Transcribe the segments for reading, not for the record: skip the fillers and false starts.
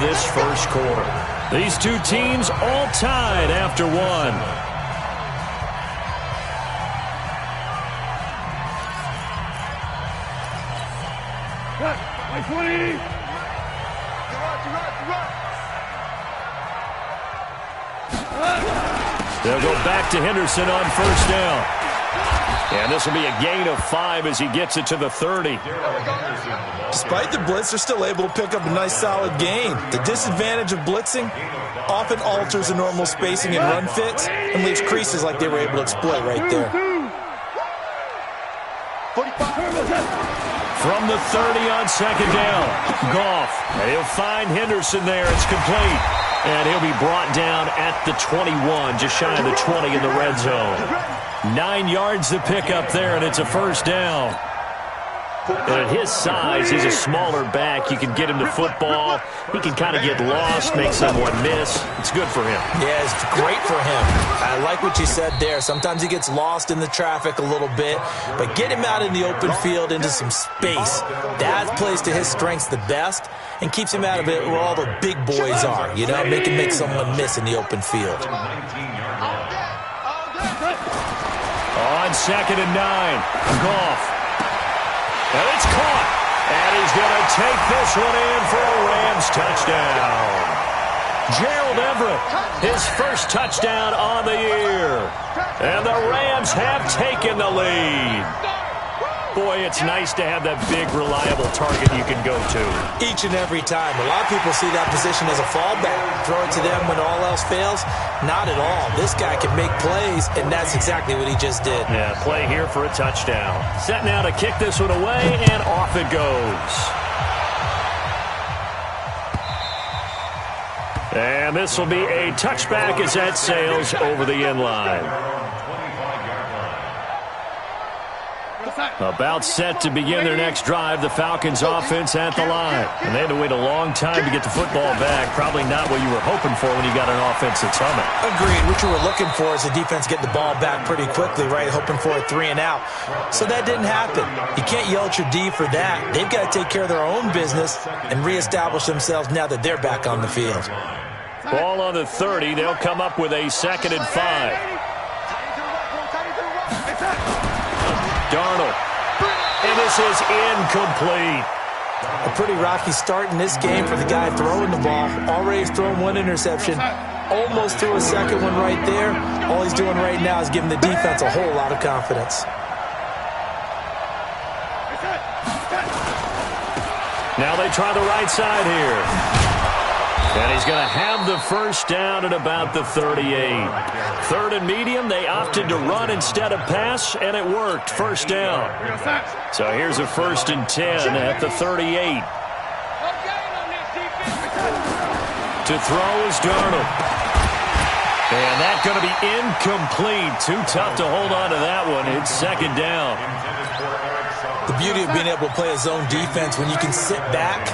this first quarter. These two teams all tied after one. They'll go back to Henderson on first down. And this will be a gain of 5 as he gets it to the 30. Despite the blitz, they're still able to pick up a nice solid gain. The disadvantage of blitzing often alters the normal spacing and run fits and leaves creases like they were able to exploit right there. From the 30 on second down, Goff. And he'll find Henderson there. It's complete. And he'll be brought down at the 21, just shy of the 20 in the red zone. 9 yards to pick up there, and it's a first down. And at his size, he's a smaller back. You can get him to football. He can kind of get lost, make someone miss. It's good for him. Yeah, it's great for him. I like what you said there. Sometimes he gets lost in the traffic a little bit, but get him out in the open field into some space. That plays to his strengths the best and keeps him out of it where all the big boys are. You know, make someone miss in the open field. On second and 9, Goff. And it's caught. And he's going to take this one in for a Rams touchdown. Gerald Everett, his first touchdown on the year. And the Rams have taken the lead. Boy, it's nice to have that big, reliable target you can go to. Each and every time. A lot of people see that position as a fallback. Throw it to them when all else fails. Not at all. This guy can make plays, and that's exactly what he just did. Yeah, play here for a touchdown. Set now to kick this one away, and off it goes. And this will be a touchback as that sails over the end line. About set to begin their next drive, the Falcons offense at the line. And they had to wait a long time to get the football back. Probably not what you were hoping for when you got an offense that's humming. Agreed. What you were looking for is the defense getting the ball back pretty quickly, right? Hoping for a 3 and out. So that didn't happen. You can't yell at your D for that. They've got to take care of their own business and reestablish themselves now that they're back on the field. Ball on the 30. They'll come up with a 2nd and 5. Darnold. And this is incomplete. A pretty rocky start in this game for the guy throwing the ball. Already has thrown 1 interception. Almost threw a second one right there. All he's doing right now is giving the defense a whole lot of confidence. Now they try the right side here. And he's going to have the first down at about the 38. 3rd and medium, they opted to run instead of pass, and it worked. First down. So here's a 1st and 10 at the 38. To throw is Darnold. And that's going to be incomplete. Too tough to hold on to that one. It's 2nd down. The beauty of being able to play a zone defense when you can sit back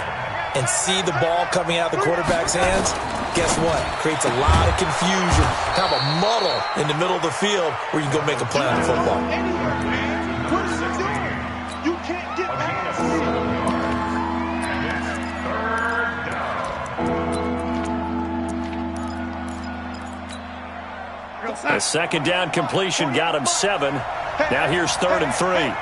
and see the ball coming out of the quarterback's hands, guess what? Creates a lot of confusion, kind of a muddle in the middle of the field where you can go make a play on the football. You can't get past. The 2nd down completion got him 7. Now here's 3rd and 3.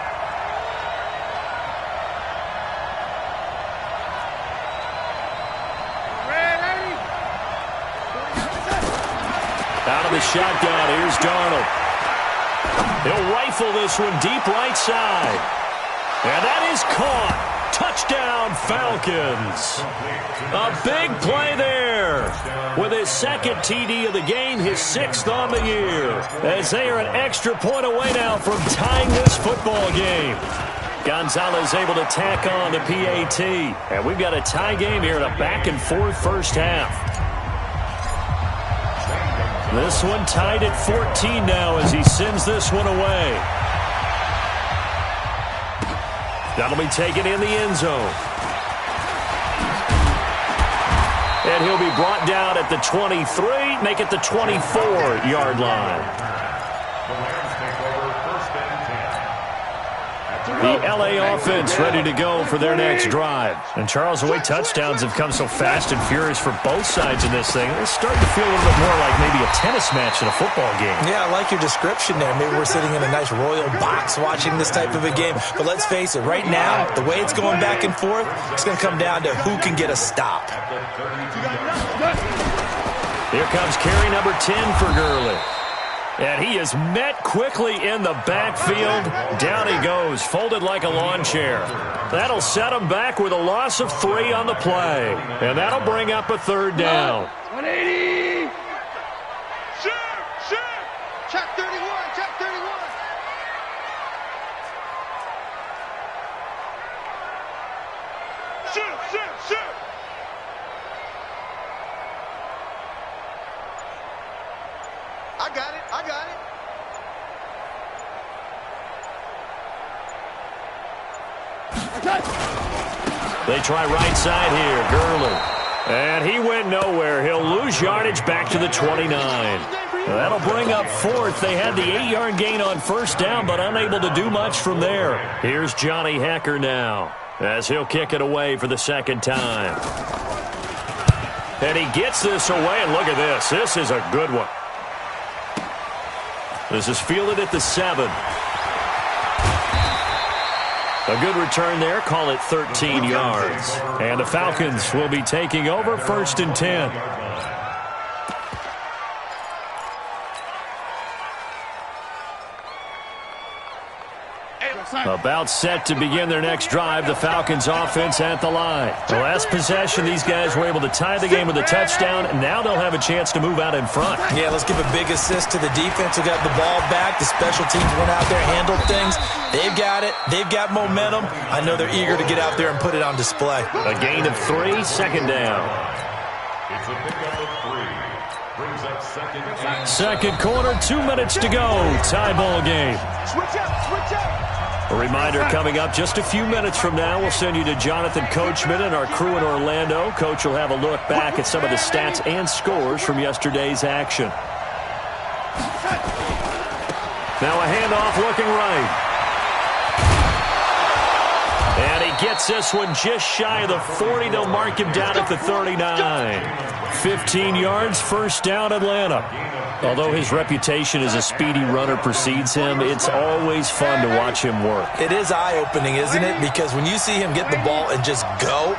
Out of the shotgun, here's Darnold. He'll rifle this one deep right side. And that is caught. Touchdown, Falcons. A big play there. With his 2nd TD of the game, his 6th on the year. As they are an extra point away now from tying this football game. Gonzalez able to tack on the PAT. And we've got a tie game here in a back-and-forth first half. This one tied at 14 now as he sends this one away. That'll be taken in the end zone. And he'll be brought down at the 23, make it the 24-yard line. The L.A. offense ready to go for their next drive. And, Charles, the way touchdowns have come so fast and furious for both sides in this thing, it's starting to feel a little bit more like maybe a tennis match in a football game. Yeah, I like your description there. Maybe we're sitting in a nice royal box watching this type of a game. But let's face it, right now, the way it's going back and forth, it's going to come down to who can get a stop. Here comes carry number 10 for Gurley. And he is met quickly in the backfield. Down he goes, folded like a lawn chair. That'll set him back with a loss of 3 on the play. And that'll bring up a third down. 180. Shoot. Check 31. Check 31. Shoot. I got it. They try right side here, Gurley. And he went nowhere. He'll lose yardage back to the 29. That'll bring up 4th. They had the 8-yard gain on first down, but unable to do much from there. Here's Johnny Hekker now, as he'll kick it away for the second time. And he gets this away, and look at this. This is a good one. This is fielded at the 7. A good return there. Call it 13 yards. And the Falcons will be taking over 1st and 10. About set to begin their next drive, the Falcons offense at the line. The last possession, these guys were able to tie the game with a touchdown, and now they'll have a chance to move out in front. Yeah, let's give a big assist to the defense who got the ball back. The special teams went out there, handled things. They've got it. They've got momentum. I know they're eager to get out there and put it on display. A gain of 3, second down. It's a pickup of 3. Brings up second quarter, 2 minutes to go. Tie ball game. Switch up. A reminder coming up just a few minutes from now, we'll send you to Jonathan Coachman and our crew in Orlando. Coach will have a look back at some of the stats and scores from yesterday's action. Now a handoff looking right. And he gets this one just shy of the 40. They'll mark him down at the 39. 15 yards, first down, Atlanta. Although his reputation as a speedy runner precedes him, it's always fun to watch him work. It is eye-opening, isn't it? Because when you see him get the ball and just go,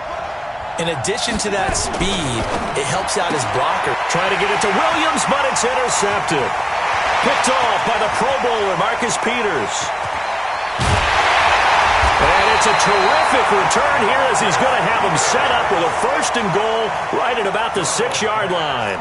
in addition to that speed, it helps out his blocker. Trying to get it to Williams, but it's intercepted. Picked off by the Pro Bowler, Marcus Peters. And it's a terrific return here as he's going to have him set up with a 1st and goal right at about the 6-yard line.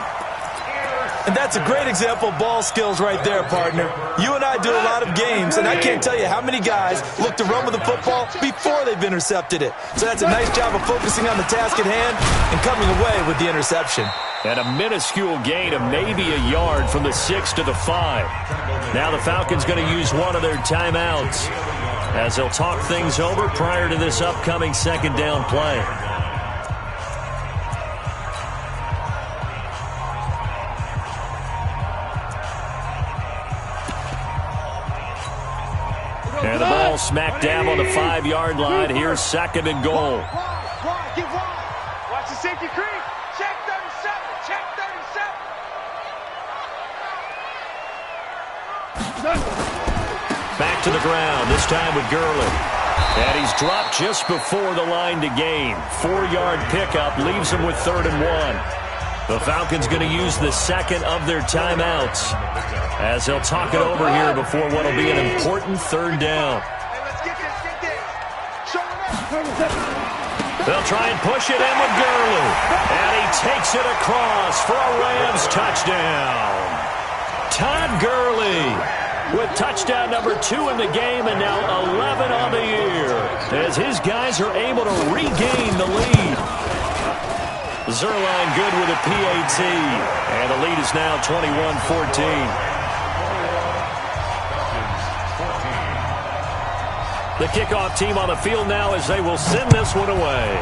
And that's a great example of ball skills right there, partner. You and I do a lot of games, and I can't tell you how many guys look to run with the football before they've intercepted it. So that's a nice job of focusing on the task at hand and coming away with the interception. And a minuscule gain of maybe a yard from the 6 to the 5. Now the Falcons going to use one of their timeouts as they'll talk things over prior to this upcoming second down play. And the ball smack dab on the 5-yard line. Here's 2nd and goal. Get wide. Watch the safety creep. Check 37. Check 37. Back to the ground, this time with Gurley. And he's dropped just before the line to gain. 4-yard pickup leaves him with 3rd and 1. The Falcons going to use the second of their timeouts as they'll talk it over here before what will be an important 3rd down. Hey, let's get this. Show it up. They'll try and push it in with Gurley. And he takes it across for a Rams touchdown. Todd Gurley with touchdown number 2 in the game and now 11 on the year as his guys are able to regain the lead. Zerline good with a PAT, and the lead is now 21-14. The kickoff team on the field now as they will send this one away.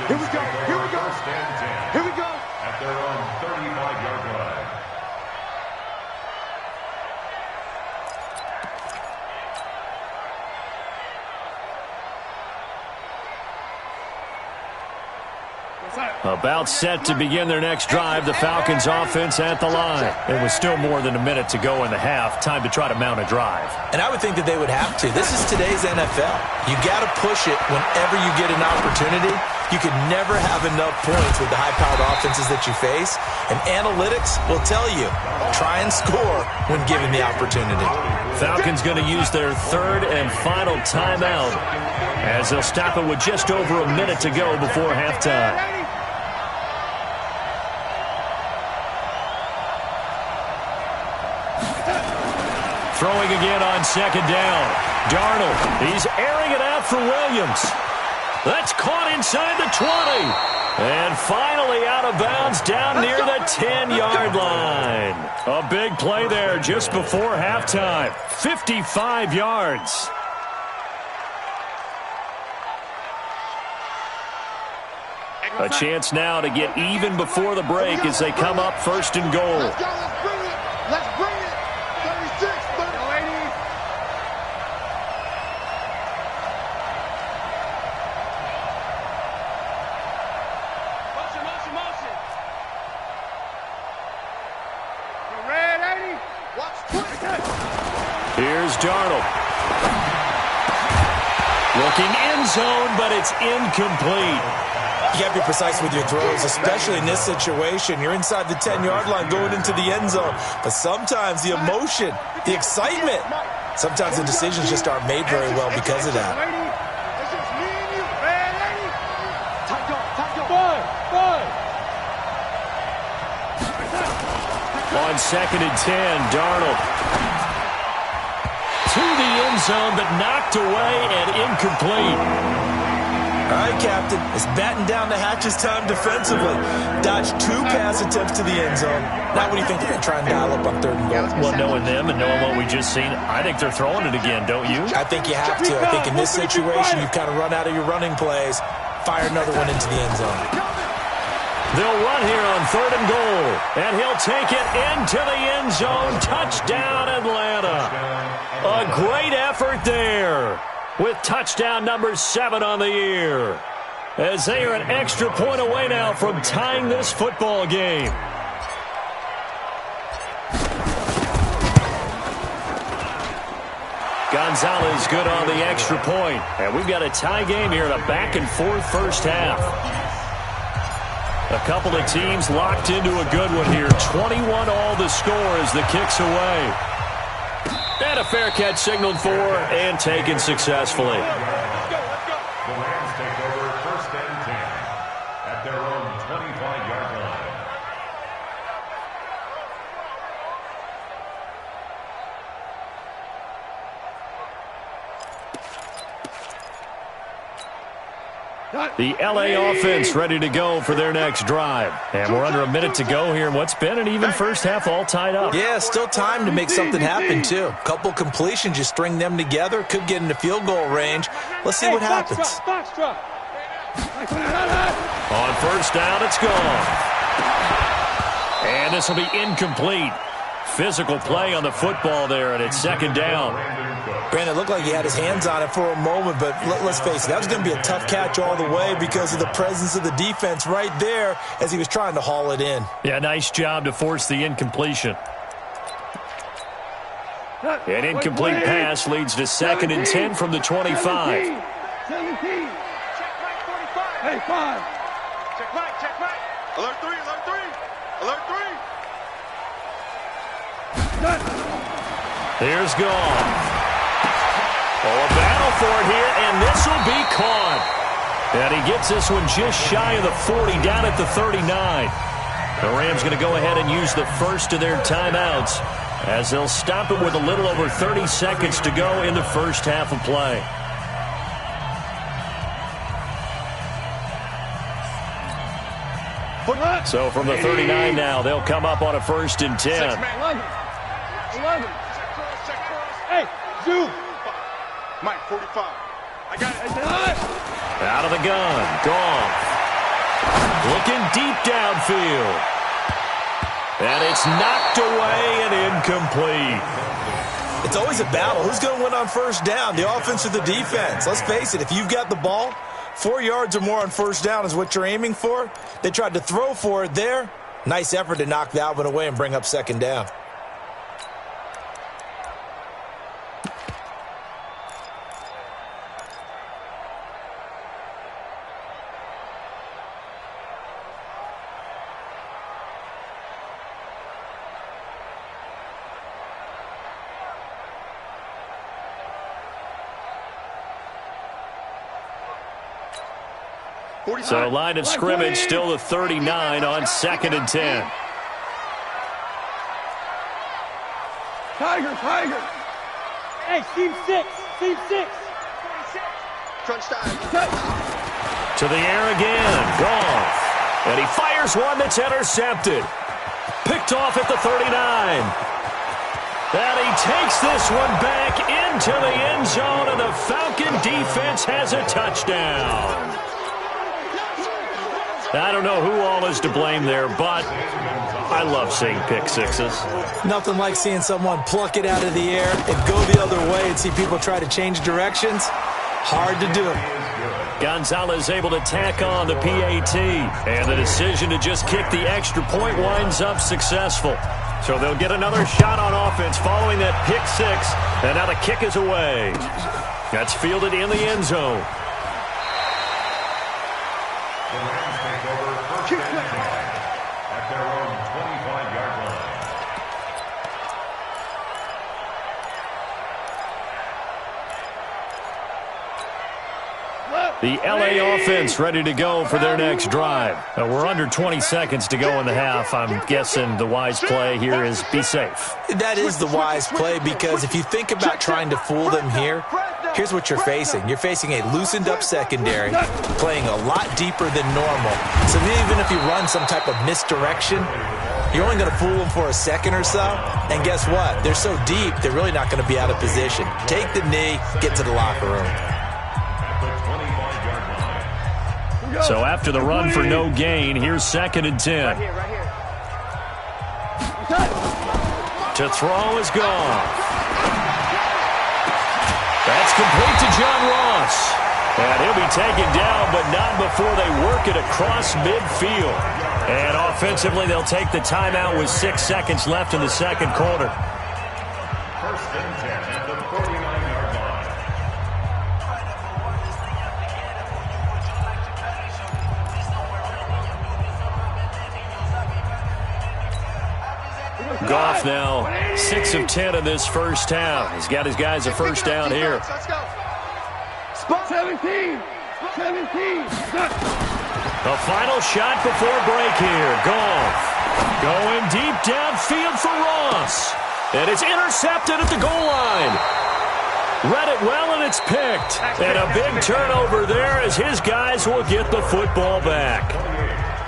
Here we go. At their own 35-yard line. About set to begin their next drive, the Falcons offense at the line. It was still more than a minute to go in the half. Time to try to mount a drive. And I would think that they would have to. This is today's NFL. You got to push it whenever you get an opportunity. You could never have enough points with the high-powered offenses that you face. And analytics will tell you, try and score when given the opportunity. Falcons going to use their third and final timeout as they'll stop it with just over a minute to go before halftime. Throwing again on second down. Darnold, he's airing it out for Williams. That's caught inside the 20. And finally out of bounds down near the 10-yard line. A big play there just before halftime. 55 yards. A chance now to get even before the break as they come up first and goal. Let's go, let's bring it. Let's bring it. 36, 30. Motion. You're red, 80. Watch 20. Here's Darnold. Looking end zone, but it's incomplete. You got to be precise with your throws, especially in this situation. You're inside the 10-yard line going into the end zone. But sometimes the emotion, the excitement, sometimes the decisions just aren't made very well because of that. It's just me and you, red, 80. Tight go. On second and 10, Darnold. To the end zone, but knocked away and incomplete. All right, Captain, it's batten down the hatches time defensively. Dodged 2 pass attempts to the end zone. Now what do you think they're going to try and dial up on third and goal? Well, knowing them and knowing what we just seen, I think they're throwing it again, don't you? I think you have to. I think in this situation, you've kind of run out of your running plays. Fire another one into the end zone. They'll run here on third and goal, and he'll take it into the end zone. Touchdown, Atlanta. A great effort there, with touchdown number 7 on the year, as they are an extra point away now from tying this football game. Gonzalez good on the extra point, and we've got a tie game here in a back-and-forth first half. A couple of teams locked into a good one here. 21 all the score as the kick's away. And a fair catch signaled for and taken successfully. The Rams take over first and 10 at their own 25-yard line. The LA offense ready to go for their next drive. And we're under a minute to go here in what's been an even first half, all tied up. Yeah, still time to make something happen, too. Couple completions, you string them together, could get into field goal range. Let's see what happens. On first down, it's gone. And this will be incomplete. Physical play on the football there, and it's second down. Brandon, it looked like he had his hands on it for a moment, but let's face it, that was going to be a tough catch all the way because of the presence of the defense right there as he was trying to haul it in. Yeah, nice job to force the incompletion. An incomplete pass leads to second and 10 from the 25. 17. Check right 45. Hey, 5. Check right. Alert 3. Here's gone. Oh, a battle for it here, and this will be caught. And he gets this one just shy of the 40, down at the 39. The Rams going to go ahead and use the first of their timeouts as they'll stop it with a little over 30 seconds to go in the first half of play. So from the 39 now, they'll come up on a first and 10. 11. Hey, Zoom. Mike, 45. I got it. Out of the gun. Goff. Looking deep downfield. And it's knocked away and incomplete. It's always a battle. Who's going to win on first down, the offense or the defense? Let's face it, if you've got the ball, 4 yards or more on first down is what you're aiming for. They tried to throw for it there. Nice effort to knock that one away and bring up second down. So line of scrimmage still the 39 on 2nd and 10. Tiger. Hey, team 6. Crunch time. To the air again. Goff. And he fires one that's intercepted. Picked off at the 39. And he takes this one back into the end zone, and the Falcon defense has a touchdown. I don't know who all is to blame there, but I love seeing pick sixes. Nothing like seeing someone pluck it out of the air and go the other way and see people try to change directions. Hard to do it. Gonzalez able to tack on the PAT, and the decision to just kick the extra point winds up successful. So they'll get another shot on offense following that pick six, and now the kick is away. That's fielded in the end zone. At their own 25-yard line. The LA offense ready to go for their next drive. We're under 20 seconds to go in the half. I'm guessing the wise play here is be safe. That is the wise play, because if you think about trying to fool them here, here's what you're facing. You're facing a loosened up secondary, playing a lot deeper than normal. So even if you run some type of misdirection, you're only going to fool them for a second or so. And guess what? They're so deep, they're really not going to be out of position. Take the knee, get to the locker room. So after the run for no gain, here's 2nd and 10. Right here. To throw is gone. That's complete to John Ross. And he'll be taken down, but not before they work it across midfield. And offensively, they'll take the timeout with 6 seconds left in the second quarter. 1st and 10 at the 49-yard line. Goff now 6 of 10 in this first half. He's got his guys a first down here. Let's go. Spot 17. The final shot before break here. Goff going deep downfield for Ross. And it's intercepted at the goal line. Read it well, and it's picked. And a big turnover there as his guys will get the football back.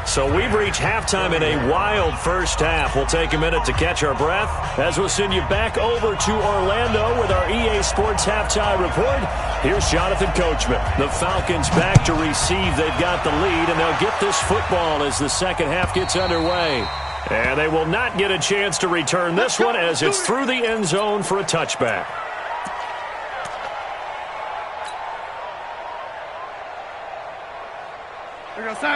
So we've reached halftime in a wild first half. We'll take a minute to catch our breath as we'll send you back over to Orlando with our EA Sports Halftime Report. Here's Jonathan Coachman. The Falcons back to receive. They've got the lead, and they'll get this football as the second half gets underway. And they will not get a chance to return this one as it's through the end zone for a touchback.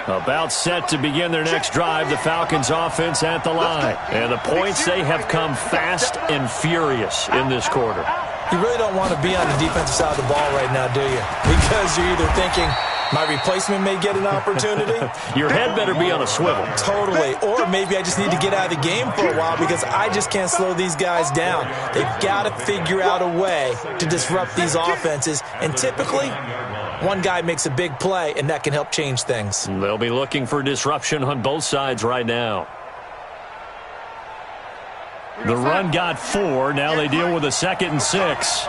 About set to begin their next drive, the Falcons offense at the line. And the points, they have come fast and furious in this quarter. You really don't want to be on the defensive side of the ball right now, do you? Because you're either thinking, my replacement may get an opportunity. Your head better be on a swivel. Totally. Or maybe I just need to get out of the game for a while because I just can't slow these guys down. They've got to figure out a way to disrupt these offenses. And typically, one guy makes a big play, and that can help change things. They'll be looking for disruption on both sides right now. The run got 4. Now they deal with a 2nd and 6.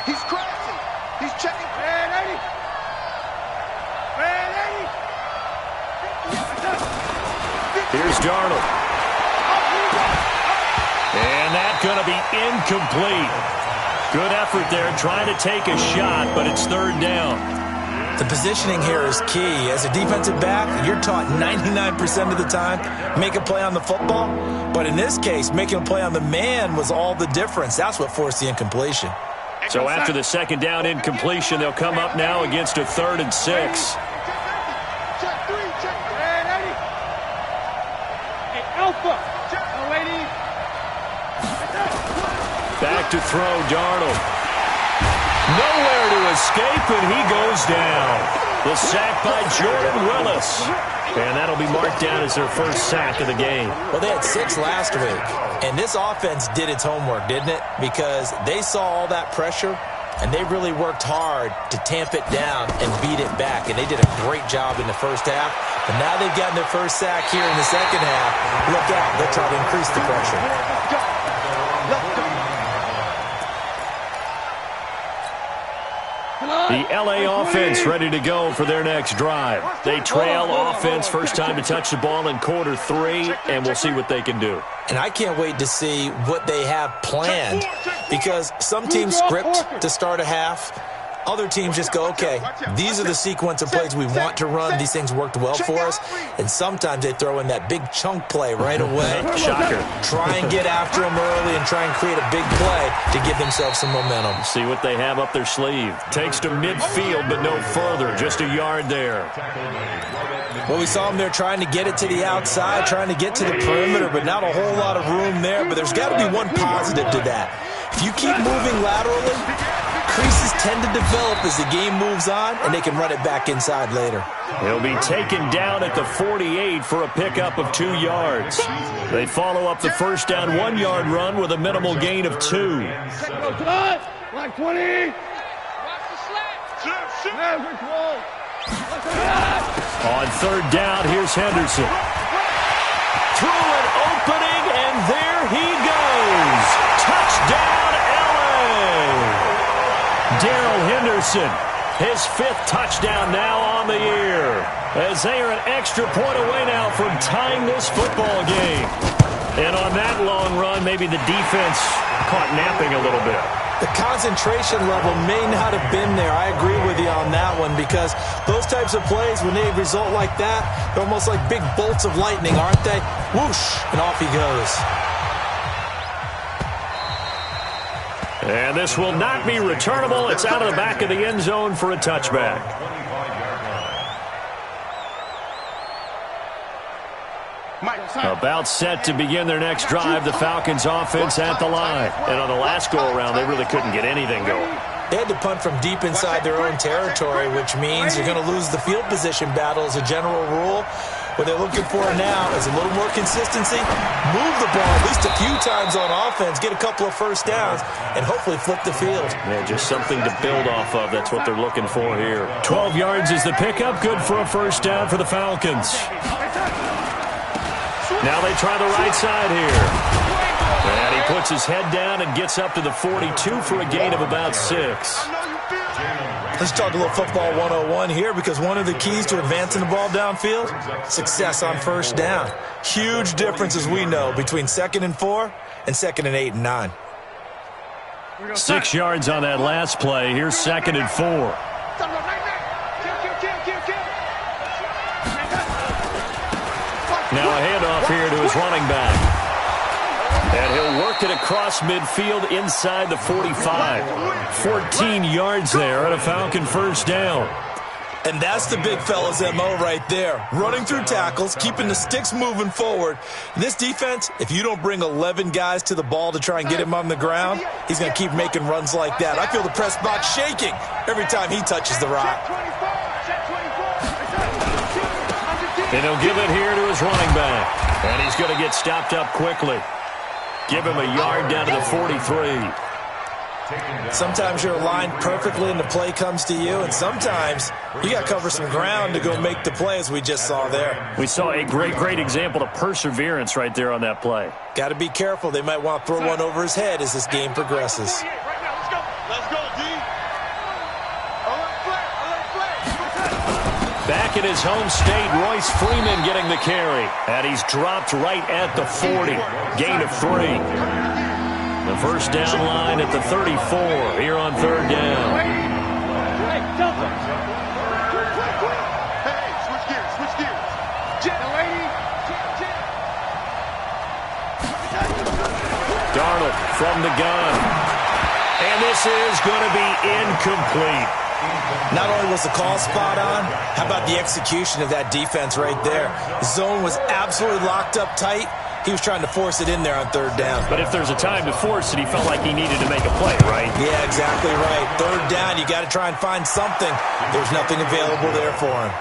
He's crashing. He's checking. Here's Darnold. And that's going to be incomplete. Good effort there trying to take a shot, but it's 3rd down. The positioning here is key. As a defensive back, you're taught 99% of the time, make a play on the football. But in this case, making a play on the man was all the difference. That's what forced the incompletion. So after the second down incompletion, they'll come up now against a 3rd and 6. Check 3, check 3. Hey, Alpha. Lady. Back to throw, Darnold. Nowhere to escape, and he goes down. The sack by Jordan Willis. And that'll be marked down as their first sack of the game. Well, they had 6 last week, and this offense did its homework, didn't it? Because they saw all that pressure, and they really worked hard to tamp it down and beat it back, and they did a great job in the first half. But now they've gotten their first sack here in the second half. Look out, they'll try to increase the pressure. The LA offense ready to go for their next drive. They trail offense, first time to touch the ball in quarter 3, and we'll see what they can do. And I can't wait to see what they have planned, because some teams script to start a half. Other teams just go, okay, these are the sequence of plays we want to run. These things worked well for us. And sometimes they throw in that big chunk play right away. Shocker. Try and get after them early and try and create a big play to give themselves some momentum. See what they have up their sleeve. Takes to midfield, but no further. Just a yard there. Well, we saw them there trying to get it to the outside, trying to get to the perimeter, but not a whole lot of room there. But there's got to be one positive to that. If you keep moving laterally, creases tend to develop as the game moves on, and they can run it back inside later. He'll be taken down at the 48 for a pickup of 2 yards. They follow up the first down 1-yard run with a minimal gain of 2. Like 20. On 3rd down, here's Henderson. Through an opening, and there he goes. Touchdown, LA! Darrell Henderson, his 5th touchdown now on the year, as they are an extra point away now from tying this football game. And on that long run, maybe the defense caught napping a little bit. The concentration level may not have been there. I agree with you on that one, because those types of plays, when they result like that, they're almost like big bolts of lightning, aren't they? Whoosh, and off he goes. And this will not be returnable. It's out of the back of the end zone for a touchback. About set to begin their next drive, the Falcons offense at the line. And on the last go-around, they really couldn't get anything going. They had to punt from deep inside their own territory, which means you're going to lose the field position battle as a general rule. What they're looking for now is a little more consistency, move the ball at least a few times on offense, get a couple of first downs, and hopefully flip the field. Yeah, just something to build off of. That's what they're looking for here. 12 yards is the pickup. Good for a first down for the Falcons. Now they try the right side here. And he puts his head down and gets up to the 42 for a gain of about 6. Let's talk a little football 101 here, because one of the keys to advancing the ball downfield, success on first down. Huge difference, as we know, between 2nd and 4 and 2nd and 8 and 9. 6 yards on that last play. Here's 2nd and 4. Now a handoff here to his running back. And he'll work it across midfield inside the 45. 14 yards there and a Falcon first down. And that's the big fella's MO right there. Running through tackles, keeping the sticks moving forward. This defense, if you don't bring 11 guys to the ball to try and get him on the ground, he's going to keep making runs like that. I feel the press box shaking every time he touches the rock. And he'll give it here to his running back. And he's going to get stopped up quickly. Give him a yard down to the 43. Sometimes you're aligned perfectly and the play comes to you, and sometimes you got to cover some ground to go make the play, as we just saw there. We saw a great example of perseverance right there on that play. Got to be careful. They might want to throw one over his head as this game progresses. Let's go, D. Back in his home state, Royce Freeman getting the carry. And he's dropped right at the 40. Gain of 3. The first down line at the 34 here on 3rd down. Hey, switch gears. Darnold from the gun. And this is going to be incomplete. Not only was the call spot on, how about the execution of that defense right there? The zone was absolutely locked up tight. He was trying to force it in there on third down. But if there's a time to force it, he felt like he needed to make a play, right? Yeah, exactly right. Third down, you got to try and find something. There's nothing available there for him.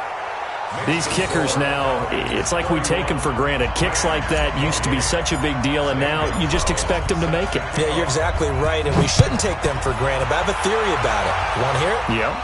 These kickers now, it's like we take them for granted. Kicks like that used to be such a big deal, and now you just expect them to make it. Yeah, you're exactly right, and we shouldn't take them for granted, but I have a theory about it. You want to hear it? Yeah.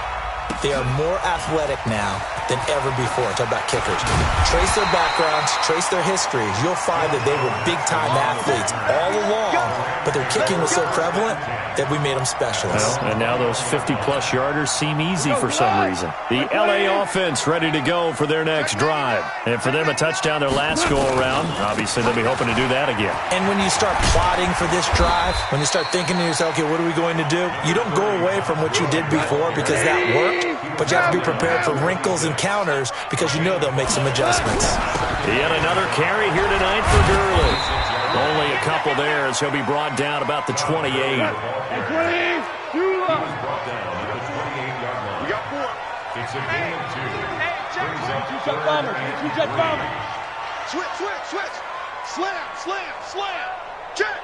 They are more athletic now than ever before. Talk about kickers. Trace their backgrounds, trace their histories. You'll find that they were big-time athletes all along, but their kicking was so prevalent that we made them specialists. Well, and now those 50-plus yarders seem easy for some reason. The L.A. offense ready to go for their next drive. And for them, a touchdown their last go-around. Obviously, they'll be hoping to do that again. And when you start plotting for this drive, when you start thinking to yourself, okay, what are we going to do? You don't go away from what you did before because that worked, but you have to be prepared for wrinkles and counters because you know they'll make some adjustments. Yet another carry here tonight for Gurley. Only a couple there as he'll be brought down about the 28. 20, you up. We got 4. It's a gain of 2. Brings up Two-jet bomber. Two-jet bomber. Switch. Slam. Check.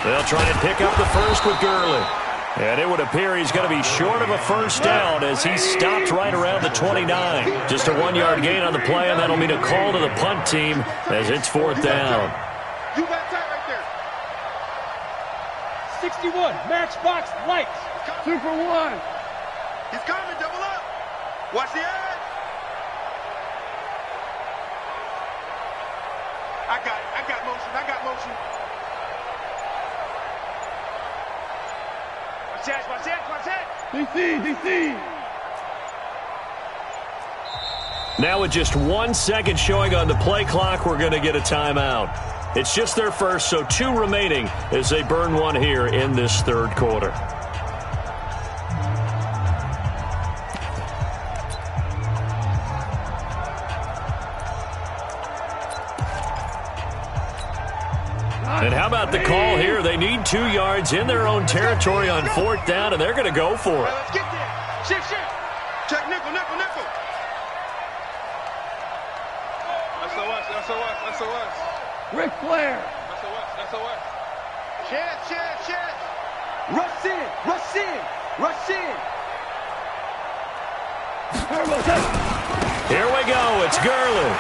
They'll try and pick up the first with Gurley. And it would appear he's going to be short of a first down as he stopped right around the 29. Just a 1-yard gain on the play, and that'll mean a call to the punt team as it's fourth down. You got tight right there. 61, matchbox lights. 2 for 1. He's coming, double up. Watch the edge. I got motion. Watch that. DC. Now with just 1 second showing on the play clock, we're going to get a timeout. It's just their first, so 2 remaining as they burn one here in this third quarter. And how about the call here? They need 2 yards in their own territory on fourth down, and they're going to go for it. Let's get there. Shift. Check nickel. SOS. Ric Flair. SOS. Chance. Rush in. Here we go. It's Gurley.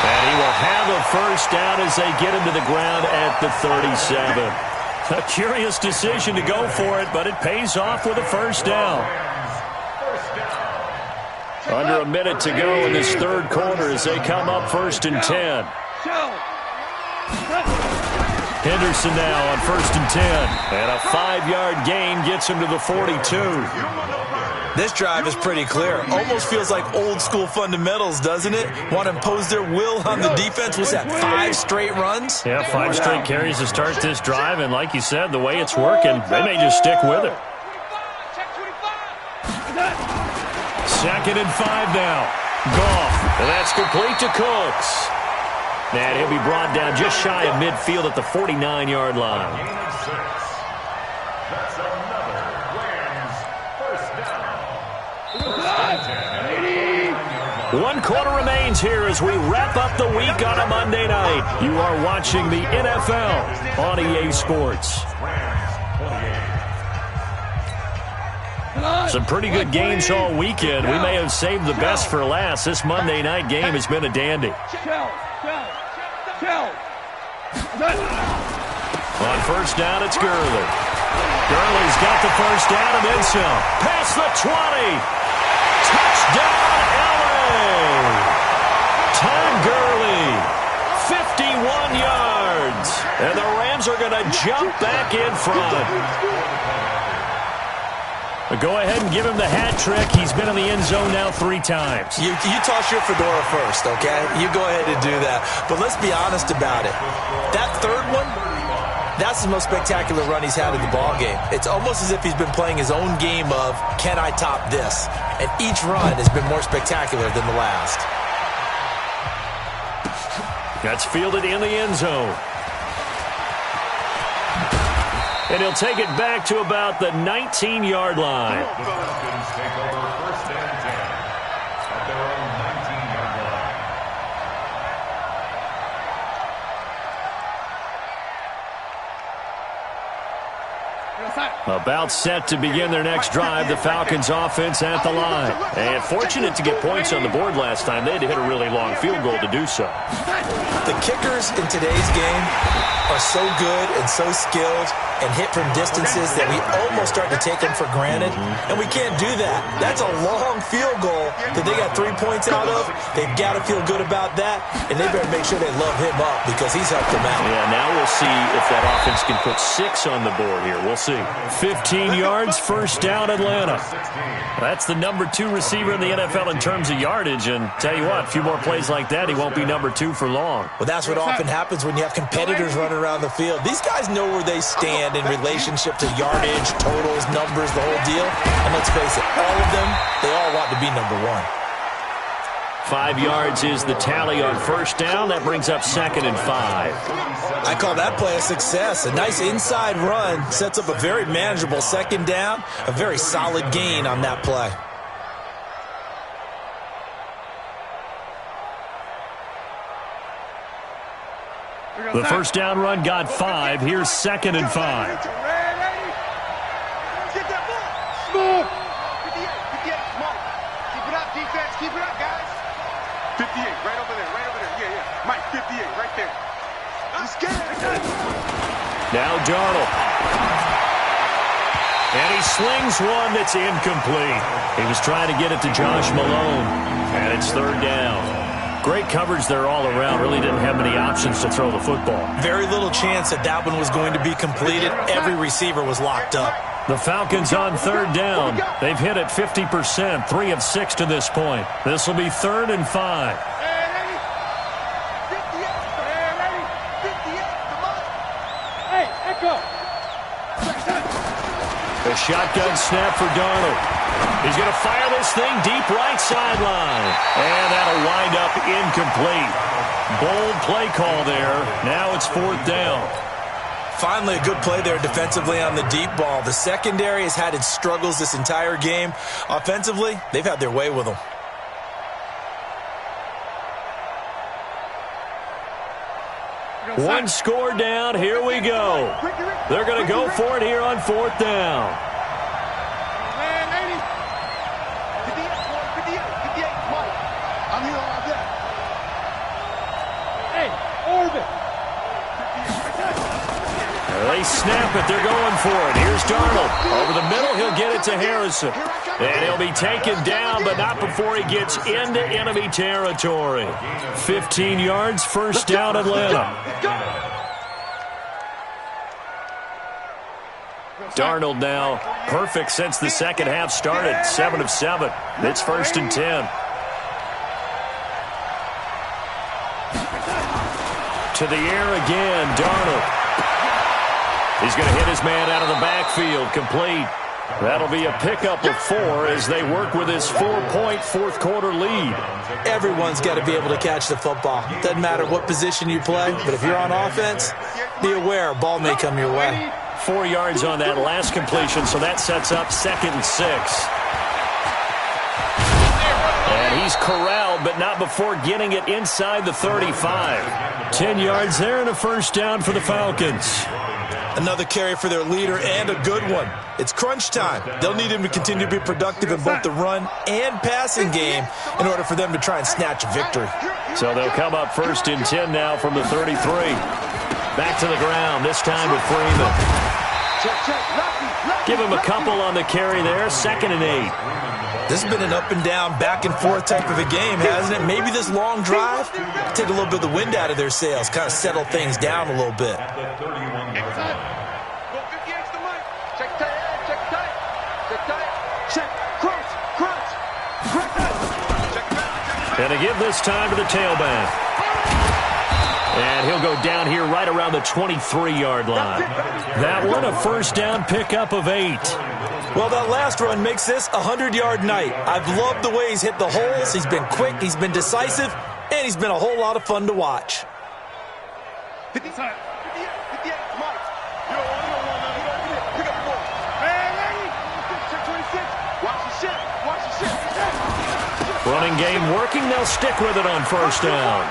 And he will have a first down as they get him to the ground at the 37. A curious decision to go for it, but it pays off with a first down. Under a minute to go in this third quarter as they come up first and 10. Henderson now on first and 10. And a 5-yard gain gets him to the 42. This drive is pretty clear. Almost feels like old school fundamentals, doesn't it? Want to impose their will on the defense. Was that 5 straight runs? Yeah, 5 straight carries to start this drive. And like you said, the way it's working, they may just stick with it. 2nd and 5 now. Goff. And that's complete to Cooks. And he'll be brought down just shy of midfield at the 49-yard line. That's another Rams first down. 1 quarter remains here as we wrap up the week on a Monday night. You are watching the NFL on EA Sports. Some pretty good games all weekend. We may have saved the best for last. This Monday night game has been a dandy. On first down, it's Gurley. Gurley's got the first down and then some. Past the 20. Touchdown, LA. Todd Gurley, 51 yards. And the Rams are going to jump back in front. Go ahead and give him the hat trick. He's been in the end zone now 3 times. You toss your fedora first, okay? You go ahead and do that. But let's be honest about it. That third one, that's the most spectacular run he's had in the ballgame. It's almost as if he's been playing his own game of, can I top this? And each run has been more spectacular than the last. That's fielded in the end zone. And he'll take it back to about the 19-yard line. The Falcons take over first and 10 at their own 19-yard line. About set to begin their next drive, the Falcons offense at the line. And fortunate to get points on the board last time. They had to hit a really long field goal to do so. The kickers in today's game are so good and so skilled and hit from distances that we almost start to take them for granted, and we can't do that. That's a long field goal that they got 3 points out of. They've got to feel good about that, and they better make sure they love him up because he's helped them out. Yeah, now we'll see if that offense can put 6 on the board here. We'll see. 15 yards, first down, Atlanta. That's the number 2 receiver in the NFL in terms of yardage, and tell you what, a few more plays like that, he won't be number 2 for long. Well, that's what often happens when you have competitors running around the field. These guys know where they stand in relationship to yardage, totals, numbers, the whole deal. And let's face it, all of them, they all want to be number 1. 5 yards is the tally on first down. That brings up 2nd and 5. I call that play a success. A nice inside run sets up a very manageable 2nd down. A very solid gain on that play. The first down run got 5. Here's 2nd and 5. Get that ball. Small. 58, small. Keep it up, defense. Keep it up, guys. 58, right over there. Yeah. Mike, 58, right there. I'm scared. Now Darnold. And he slings one that's incomplete. He was trying to get it to Josh Malone. And it's 3rd down. Great coverage there all around. Really didn't have many options to throw the football. Very little chance that one was going to be completed. Every receiver was locked up. The Falcons on 3rd down. They've hit it 50%, 3 of 6 to this point. This will be 3rd and 5. A shotgun snap for Darnold. He's going to fire this thing deep right sideline. And that'll wind up incomplete. Bold play call there. Now it's 4th down. Finally a good play there defensively on the deep ball. The secondary has had its struggles this entire game. Offensively, they've had their way with them. One score down. Here we go. They're going to go for it here on 4th down. They snap it. They're going for it. Here's Darnold. Over the middle, he'll get it to Harrison. And he'll be taken down, but not before he gets into enemy territory. 15 yards, first down, Atlanta. Darnold now perfect since the second half started. 7 of 7. It's 1st and 10. To the air again, Darnold. He's going to hit his man out of the backfield, complete. That'll be a pickup of 4 as they work with his 4-point fourth-quarter lead. Everyone's got to be able to catch the football. Doesn't matter what position you play, but if you're on offense, be aware a ball may come your way. 4 yards on that last completion, so that sets up 2nd and 6. And he's corralled, but not before getting it inside the 35. 10 yards there and a first down for the Falcons. Another carry for their leader and a good one. It's crunch time. They'll need him to continue to be productive in both the run and passing game in order for them to try and snatch a victory. So they'll come up 1st and 10 now from the 33. Back to the ground, this time with Freeman. Give him a couple on the carry there, 2nd and 8. This has been an up and down, back and forth type of a game, hasn't it? Maybe this long drive take a little bit of the wind out of their sails, kind of settle things down a little bit. And they give this time to the tailback. And he'll go down here right around the 23-yard line. That one, a first down pickup of 8. Well, that last run makes this a 100-yard night. I've loved the way he's hit the holes. He's been quick, he's been decisive, and he's been a whole lot of fun to watch. 58, 58, it's Mike. You don't want to pick up the ball. Hey, lady. Check 26. Watch your shit. Watch your shit. Running game working. They'll stick with it on first down.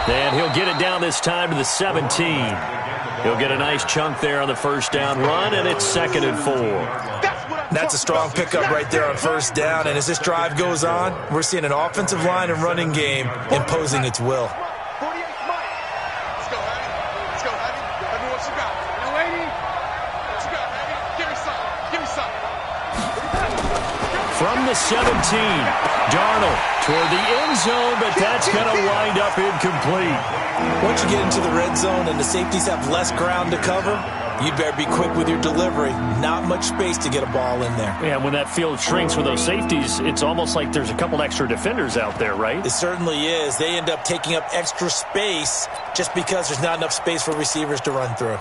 And he'll get it down this time to the 17. He'll get a nice chunk there on the first down run, and it's 2nd and 4. That's a strong pickup right there on first down, and as this drive goes on, we're seeing an offensive line and running game imposing its will. 48, Mike. Let's go, Hattie. Let's go, Hattie. Let me what you got. No, lady. What you got, Hattie? Give me some. Give me some. From the 17, Darnold toward the end zone, but that's going to wind up incomplete. Once you get into the red zone and the safeties have less ground to cover, you better be quick with your delivery. Not much space to get a ball in there. Yeah, when that field shrinks with those safeties, it's almost like there's a couple extra defenders out there, right? It certainly is. They end up taking up extra space just because there's not enough space for receivers to run through.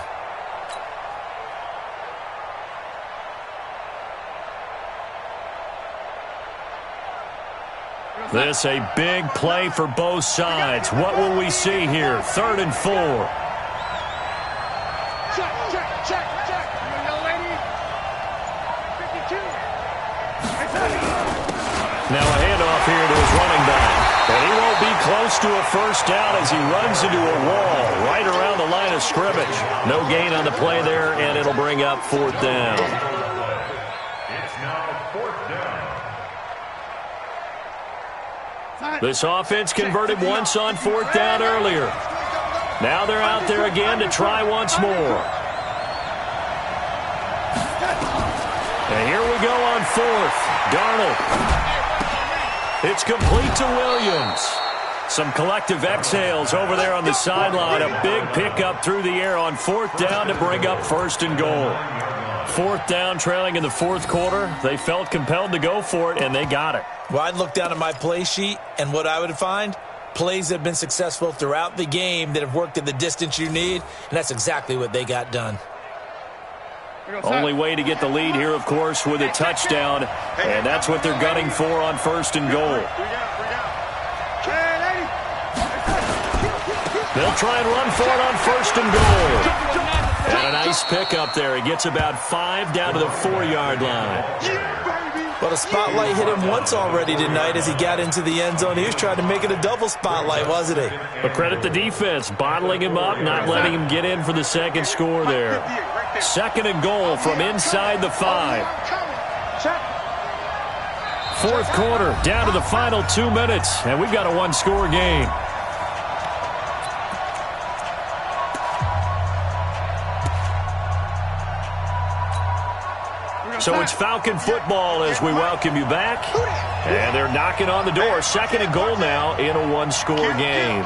This a big play for both sides. What will we see here? 3rd and 4. Check, check, check, check. No, lady. 52. Now a handoff here to his running back. And he won't be close to a first down as he runs into a wall right around the line of scrimmage. No gain on the play there, and it'll bring up 4th down. It's now 4th down. This offense converted once on 4th down earlier. Now they're out there again to try once more. And here we go on 4th. Darnold. It's complete to Williams. Some collective exhales over there on the sideline. A big pickup through the air on 4th down to bring up 1st and goal. 4th down, trailing in the 4th quarter. They felt compelled to go for it, and they got it. Well, I'd look down at my play sheet, and what I would find, plays that have been successful throughout the game that have worked at the distance you need, and that's exactly what they got done. Only way to get the lead here, of course, with a touchdown, and that's what they're gunning for on 1st and goal. They'll try and run for it on 1st and goal. And a nice pickup there. He gets about 5 down to the 4-yard line. Well, the spotlight hit him once already tonight as he got into the end zone. He was trying to make it a double spotlight, wasn't he? But credit the defense, bottling him up, not letting him get in for the second score there. 2nd and goal from inside the 5. 4th quarter, down to the final 2 minutes, and we've got a 1-score game. So it's Falcon football as we welcome you back. And they're knocking on the door. 2nd and goal now in a 1-score game.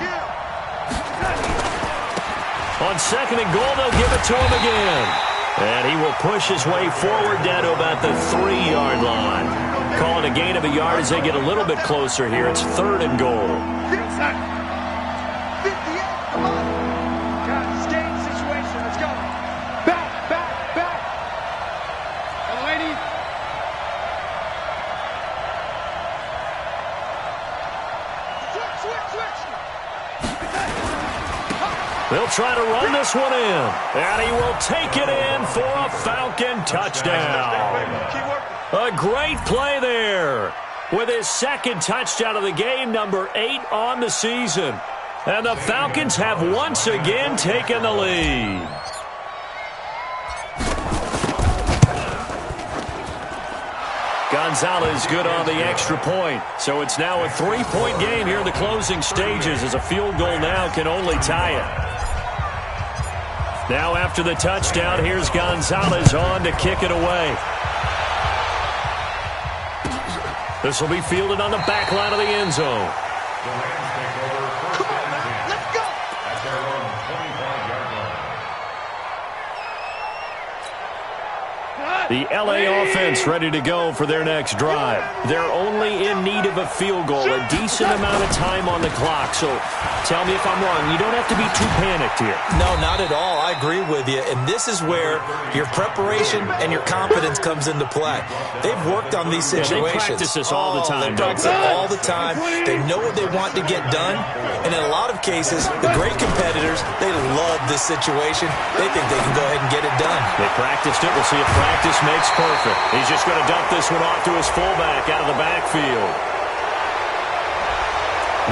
On 2nd and goal, they'll give it to him again. And he will push his way forward down to about the 3-yard line. Calling a gain of a yard as they get a little bit closer here. It's 3rd and goal. They'll try to run this one in, and he will take it in for a Falcon touchdown. A great play there with his 2nd touchdown of the game, number 8 on the season. And the Falcons have once again taken the lead. Gonzalez good on the extra point. So it's now a 3-point game here in the closing stages as a field goal now can only tie it. Now after the touchdown, here's Gonzalez on to kick it away. This will be fielded on the back line of the end zone. The LA offense ready to go for their next drive. They're only in need of a field goal, a decent amount of time on the clock. So tell me if I'm wrong. You don't have to be too panicked here. No, not at all. I agree with you. And this is where your preparation and your confidence comes into play. They've worked on these situations. Yeah, they practice this all the time. They practice it all the time. They know what they want to get done. And in a lot of cases, the great competitors, they love this situation. They think they can go ahead and get it done. They practiced it. We'll see if practice makes perfect. He's just going to dump this one off to his fullback out of the backfield.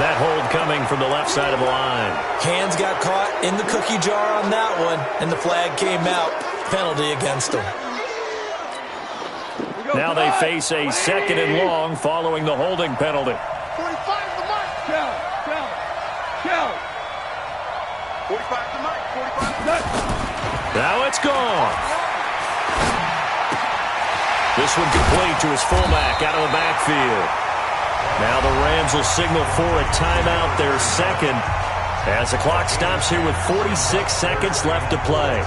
That hold coming from the left side of the line. Hands got caught in the cookie jar on that one, and the flag came out. Penalty against them. Now they face a 2nd and long following the holding penalty. 45 to the mark. Count. 45 to the mark. 45 to the mark. Now it's gone. This one complete to his fullback out of the backfield. Now the Rams will signal for a timeout, their second, as the clock stops here with 46 seconds left to play.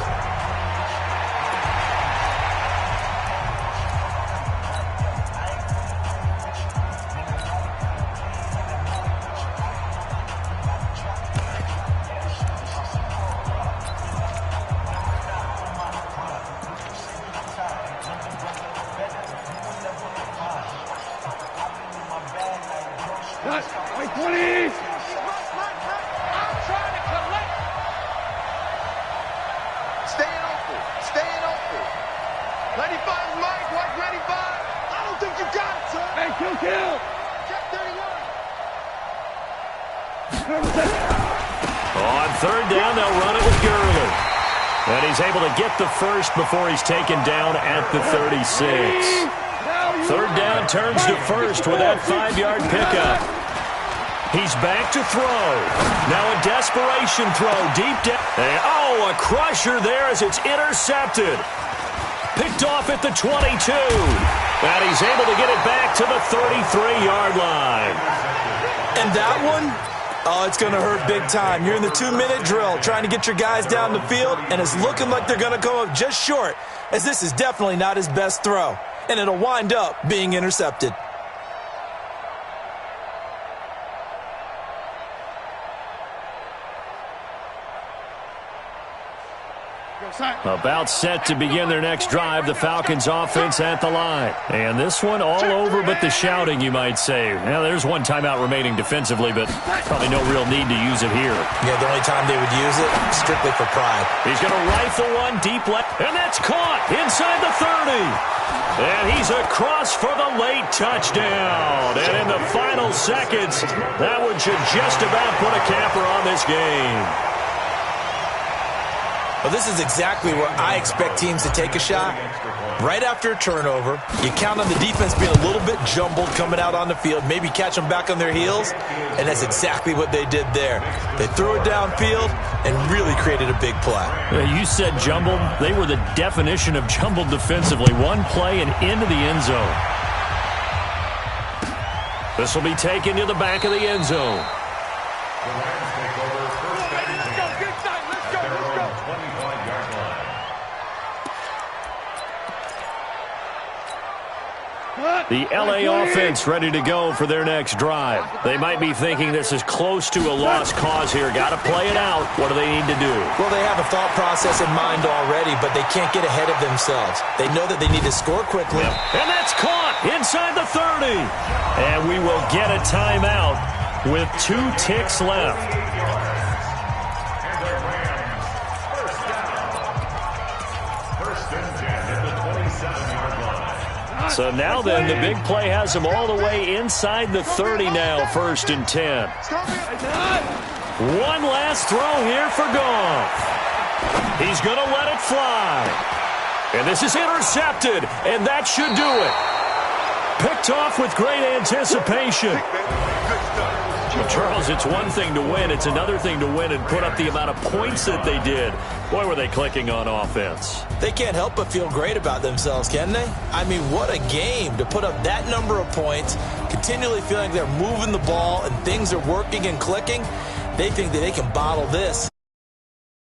On 3rd down, they'll run it with Gurley. And he's able to get the first before he's taken down at the 36. 3rd down turns to first with that 5-yard pickup. He's back to throw. Now a desperation throw deep down. Oh, a crusher there as it's intercepted. Picked off at the 22. And he's able to get it back to the 33-yard line. And that one, oh, it's going to hurt big time. You're in the 2-minute drill trying to get your guys down the field, and it's looking like they're going to come up just short, as this is definitely not his best throw. And it'll wind up being intercepted. About set to begin their next drive, the Falcons offense at the line. And this one all over but the shouting, you might say. Now, there's one timeout remaining defensively, but probably no real need to use it here. Yeah, the only time they would use it, strictly for pride. He's going to rifle one deep left, and that's caught inside the 30. And he's across for the late touchdown. And in the final seconds, that one should just about put a capper on this game. Well, this is exactly where I expect teams to take a shot. Right after a turnover, you count on the defense being a little bit jumbled coming out on the field, maybe catch them back on their heels, and that's exactly what they did there. They threw it downfield and really created a big play. You said jumbled. They were the definition of jumbled defensively. One play and into the end zone. This will be taken to the back of the end zone. The LA offense ready to go for their next drive. They might be thinking this is close to a lost cause here. Got to play it out. What do they need to do? Well, they have a thought process in mind already, but they can't get ahead of themselves. They know that they need to score quickly. And that's caught inside the 30. And we will get a timeout with 2 ticks left. So now then, the big play has him all the way inside the 30 now, 1st and 10. One last throw here for Goff. He's going to let it fly. And this is intercepted, and that should do it. Picked off with great anticipation. Well, Charles, it's one thing to win. It's another thing to win and put up the amount of points that they did. Boy, were they clicking on offense. They can't help but feel great about themselves, can they? I mean, what a game to put up that number of points, continually feeling they're moving the ball and things are working and clicking. They think that they can bottle this.